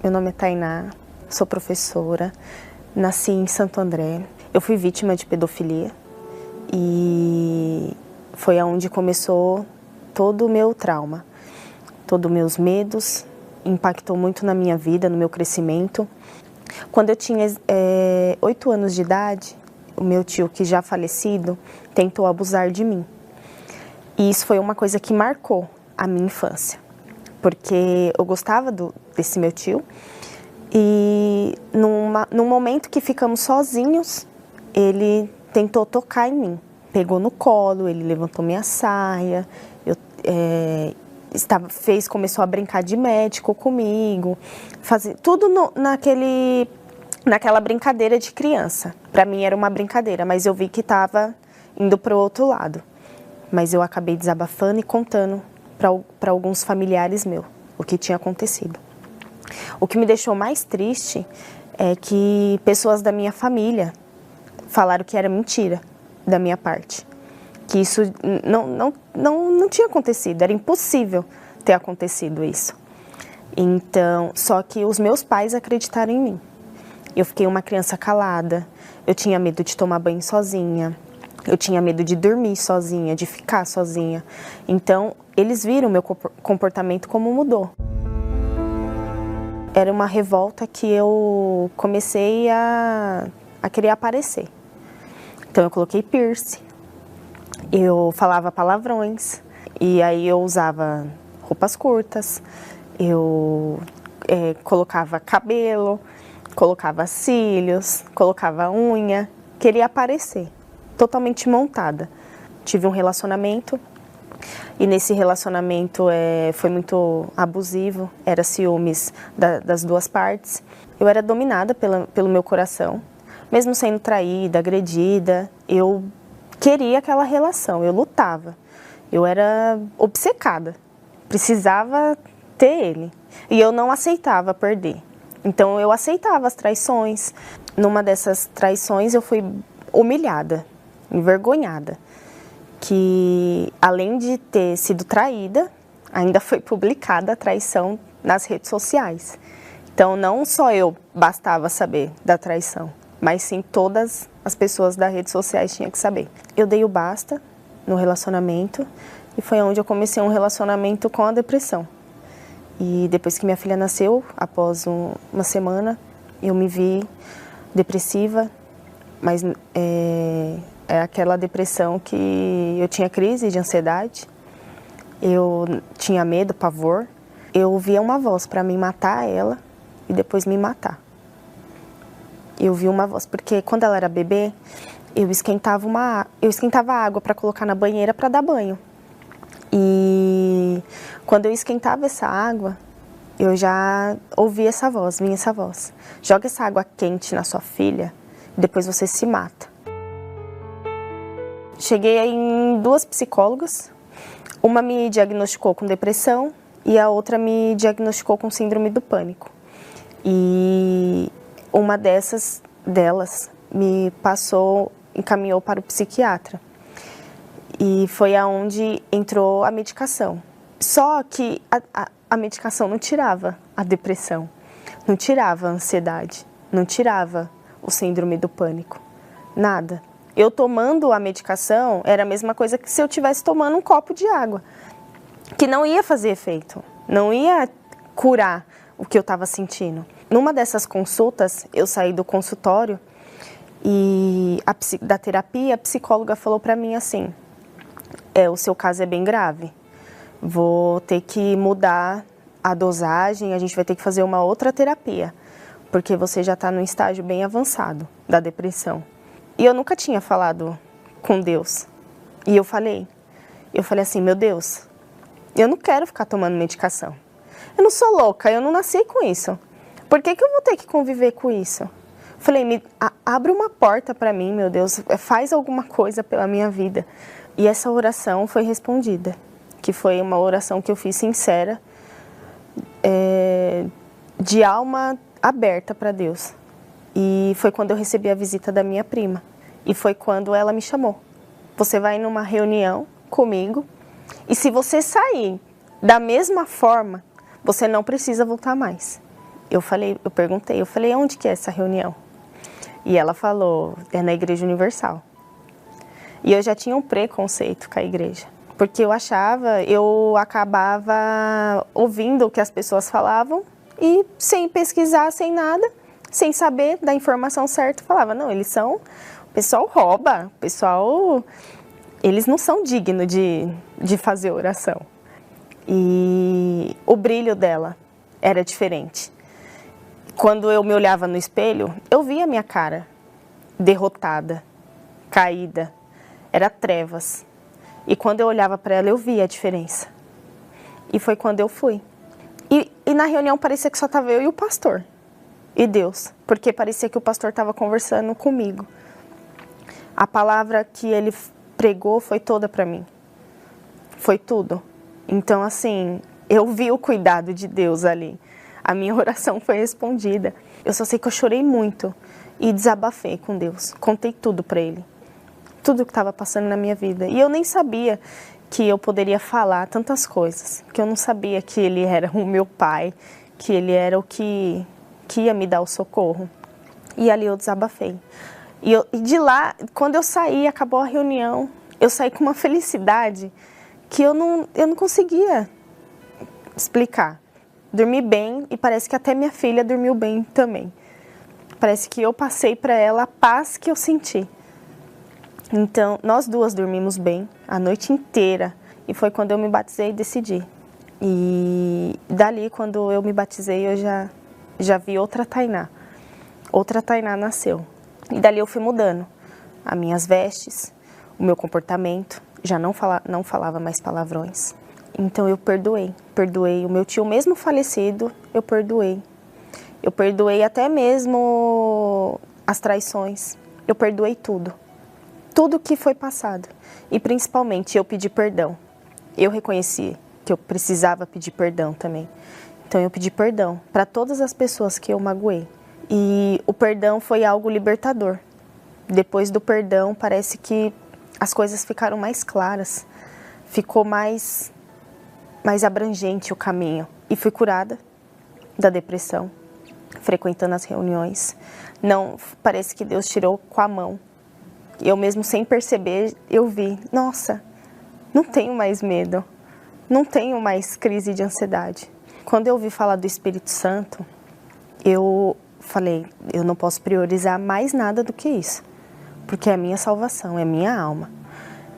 Meu nome é Tainá, sou professora, nasci em Santo André. Eu fui vítima de pedofilia e foi aonde começou todo o meu trauma, todos os meus medos, impactou muito na minha vida, no meu crescimento. Quando eu tinha 8 anos de idade, o meu tio, que já falecido, tentou abusar de mim. E isso foi uma coisa que marcou a minha infância, porque eu gostava desse meu tio e num momento que ficamos sozinhos, ele tentou tocar em mim. Pegou no colo, ele levantou minha saia, começou a brincar de médico comigo, fazer tudo naquela brincadeira de criança. Para mim era uma brincadeira, mas eu vi que estava indo para o outro lado. Mas eu acabei desabafando e contando para alguns familiares meus o que tinha acontecido. O que me deixou mais triste é que pessoas da minha família falaram que era mentira da minha parte. Que isso não tinha acontecido, era impossível ter acontecido isso. Então, só que os meus pais acreditaram em mim. Eu fiquei uma criança calada, eu tinha medo de tomar banho sozinha, eu tinha medo de dormir sozinha, de ficar sozinha. Então, eles viram meu comportamento como mudou. Era uma revolta que eu comecei a querer aparecer. Então, eu coloquei piercing, eu falava palavrões, e aí eu usava roupas curtas, eu colocava cabelo, colocava cílios, colocava unha, queria aparecer, totalmente montada. Tive um relacionamento e nesse relacionamento foi muito abusivo, era ciúmes das duas partes. Eu era dominada pelo meu coração, mesmo sendo traída, agredida, eu queria aquela relação, eu lutava, eu era obcecada, precisava ter ele e eu não aceitava perder. Então eu aceitava as traições. Numa dessas traições eu fui humilhada, envergonhada, que além de ter sido traída, ainda foi publicada a traição nas redes sociais. Então não só eu bastava saber da traição, mas sim todas as pessoas das redes sociais tinham que saber. Eu dei o basta no relacionamento e foi onde eu comecei um relacionamento com a depressão. E depois que minha filha nasceu, após uma semana, eu me vi depressiva, mas é aquela depressão que eu tinha crise de ansiedade, eu tinha medo, pavor. Eu ouvia uma voz para me matar ela e depois me matar. Eu vi uma voz, porque quando ela era bebê, eu esquentava água para colocar na banheira para dar banho. E quando eu esquentava essa água, eu já ouvia essa voz, vinha essa voz. Joga essa água quente na sua filha e depois você se mata. Cheguei em 2 psicólogas. Uma me diagnosticou com depressão e a outra me diagnosticou com síndrome do pânico. E uma delas me encaminhou para o psiquiatra. E foi aonde entrou a medicação. Só que a medicação não tirava a depressão, não tirava a ansiedade, não tirava o síndrome do pânico, nada. Eu tomando a medicação era a mesma coisa que se eu estivesse tomando um copo de água, que não ia fazer efeito, não ia curar o que eu estava sentindo. Numa dessas consultas, eu saí do consultório e da terapia, a psicóloga falou para mim assim: o seu caso é bem grave, vou ter que mudar a dosagem, a gente vai ter que fazer uma outra terapia, porque você já está num estágio bem avançado da depressão. E eu nunca tinha falado com Deus. E eu falei assim: meu Deus, eu não quero ficar tomando medicação. Eu não sou louca, eu não nasci com isso. Por que eu vou ter que conviver com isso? Falei, abre uma porta para mim, meu Deus, faz alguma coisa pela minha vida. E essa oração foi respondida, que foi uma oração que eu fiz sincera, de alma aberta para Deus. E foi quando eu recebi a visita da minha prima. E foi quando ela me chamou. Você vai numa reunião comigo e se você sair da mesma forma, você não precisa voltar mais. Eu perguntei, onde que é essa reunião? E ela falou, é na Igreja Universal. E eu já tinha um preconceito com a igreja, porque eu acabava ouvindo o que as pessoas falavam e sem pesquisar, sem nada, sem saber da informação certa, falava, não, o pessoal rouba, eles não são dignos de fazer oração. E o brilho dela era diferente. Quando eu me olhava no espelho, eu via a minha cara derrotada, caída, era trevas. E quando eu olhava para ela, eu via a diferença. E foi quando eu fui. E na reunião parecia que só estava eu e o pastor. E Deus. Porque parecia que o pastor estava conversando comigo. A palavra que ele pregou foi toda para mim. Foi tudo. Então, assim, eu vi o cuidado de Deus ali. A minha oração foi respondida. Eu só sei que eu chorei muito e desabafei com Deus. Contei tudo para Ele. Tudo que estava passando na minha vida. E eu nem sabia que eu poderia falar tantas coisas. Que eu não sabia que Ele era o meu pai. Que Ele era o que ia me dar o socorro. E ali eu desabafei. E de lá, quando eu saí, acabou a reunião, eu saí com uma felicidade que eu não conseguia explicar. Dormi bem e parece que até minha filha dormiu bem também. Parece que eu passei para ela a paz que eu senti. Então, nós duas dormimos bem a noite inteira. E foi quando eu me batizei e decidi. E dali, quando eu me batizei, eu já vi outra Tainá. Outra Tainá nasceu. E dali eu fui mudando. As minhas vestes, o meu comportamento. Já não falava mais palavrões. Então eu perdoei o meu tio mesmo falecido, eu perdoei até mesmo as traições, eu perdoei tudo que foi passado e principalmente eu pedi perdão, eu reconheci que eu precisava pedir perdão também, então eu pedi perdão para todas as pessoas que eu magoei e o perdão foi algo libertador, depois do perdão parece que as coisas ficaram mais claras, ficou mais abrangente o caminho. E fui curada da depressão, frequentando as reuniões. Não, parece que Deus tirou com a mão. Eu mesmo sem perceber, eu vi, nossa, não tenho mais medo, não tenho mais crise de ansiedade. Quando eu ouvi falar do Espírito Santo, eu falei, eu não posso priorizar mais nada do que isso, porque é a minha salvação, é a minha alma.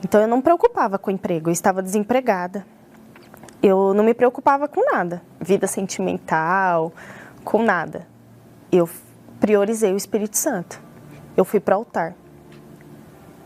Então eu não me preocupava com o emprego, eu estava desempregada. Eu não me preocupava com nada, vida sentimental, com nada. Eu priorizei o Espírito Santo. Eu fui para o altar.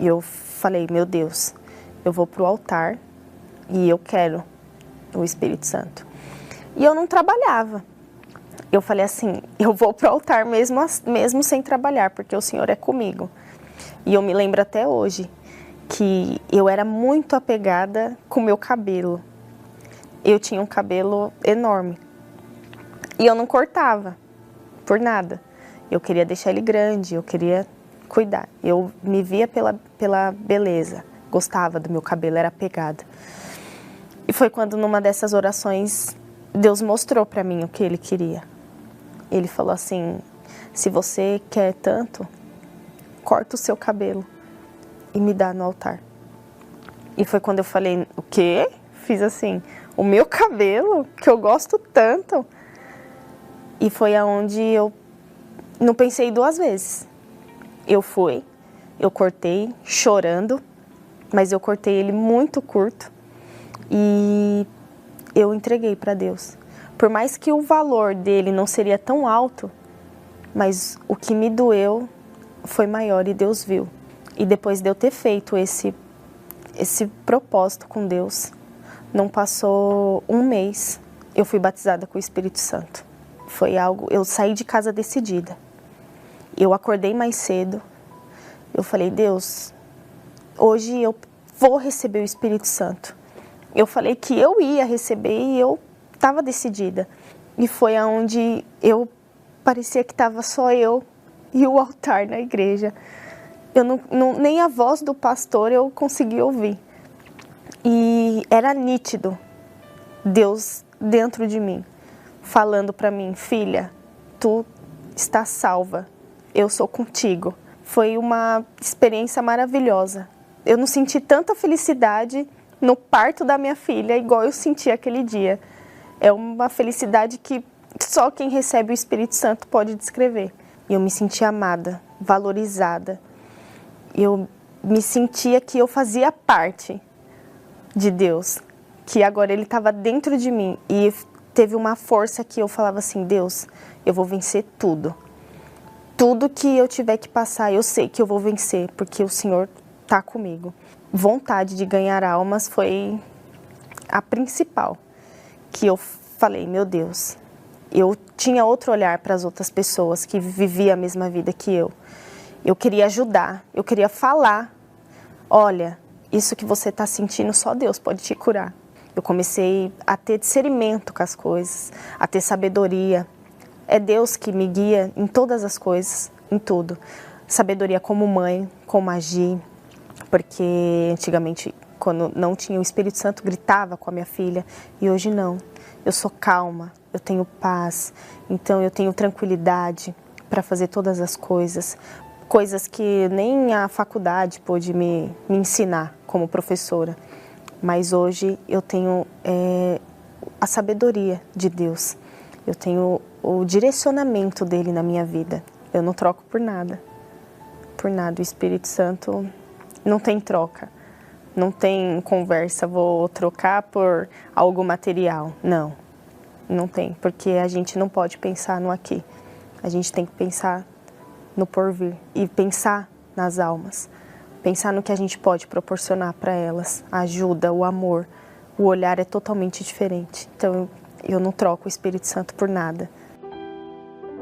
E eu falei, meu Deus, eu vou para o altar e eu quero o Espírito Santo. E eu não trabalhava. Eu falei assim, eu vou para o altar mesmo sem trabalhar, porque o Senhor é comigo. E eu me lembro até hoje que eu era muito apegada com o meu cabelo. Eu tinha um cabelo enorme e eu não cortava por nada. Eu queria deixar ele grande, eu queria cuidar. Eu me via pela beleza, gostava do meu cabelo, era apegada. E foi quando numa dessas orações Deus mostrou para mim o que Ele queria. Ele falou assim, se você quer tanto, corta o seu cabelo e me dá no altar. E foi quando eu falei, o quê? Fiz assim, o meu cabelo, que eu gosto tanto. E foi aonde eu não pensei duas vezes. Eu cortei chorando, mas eu cortei ele muito curto e eu entreguei para Deus. Por mais que o valor dele não seria tão alto, mas o que me doeu foi maior e Deus viu. E depois de eu ter feito esse propósito com Deus, não passou um mês, eu fui batizada com o Espírito Santo. Foi algo, eu saí de casa decidida. Eu acordei mais cedo, eu falei, Deus, hoje eu vou receber o Espírito Santo. Eu falei que eu ia receber e eu estava decidida. E foi aonde parecia que estava só eu e o altar na igreja. Nem a voz do pastor eu consegui ouvir. E era nítido Deus dentro de mim, falando para mim, filha, tu estás salva, eu sou contigo. Foi uma experiência maravilhosa. Eu não senti tanta felicidade no parto da minha filha igual eu senti aquele dia. É uma felicidade que só quem recebe o Espírito Santo pode descrever. E eu me senti amada, valorizada. Eu me sentia que eu fazia parte de Deus, que agora Ele estava dentro de mim. E teve uma força que eu falava assim, Deus, eu vou vencer tudo. Tudo que eu tiver que passar, eu sei que eu vou vencer, porque o Senhor está comigo. Vontade de ganhar almas foi a principal, que eu falei, meu Deus, eu tinha outro olhar para as outras pessoas que viviam a mesma vida que eu. Eu queria ajudar, eu queria falar, olha, isso que você está sentindo, só Deus pode te curar. Eu comecei a ter discernimento com as coisas, a ter sabedoria. É Deus que me guia em todas as coisas, em tudo. Sabedoria como mãe, como agir, porque antigamente, quando não tinha o Espírito Santo, gritava com a minha filha, e hoje não. Eu sou calma, eu tenho paz, então eu tenho tranquilidade para fazer todas as coisas. Coisas que nem a faculdade pôde me ensinar como professora. Mas hoje eu tenho a sabedoria de Deus. Eu tenho o direcionamento dele na minha vida. Eu não troco por nada. Por nada. O Espírito Santo não tem troca. Não tem conversa, vou trocar por algo material. Não. Não tem. Porque a gente não pode pensar no aqui. A gente tem que pensar no porvir e pensar nas almas, pensar no que a gente pode proporcionar para elas, a ajuda, o amor, o olhar é totalmente diferente. Então eu não troco o Espírito Santo por nada.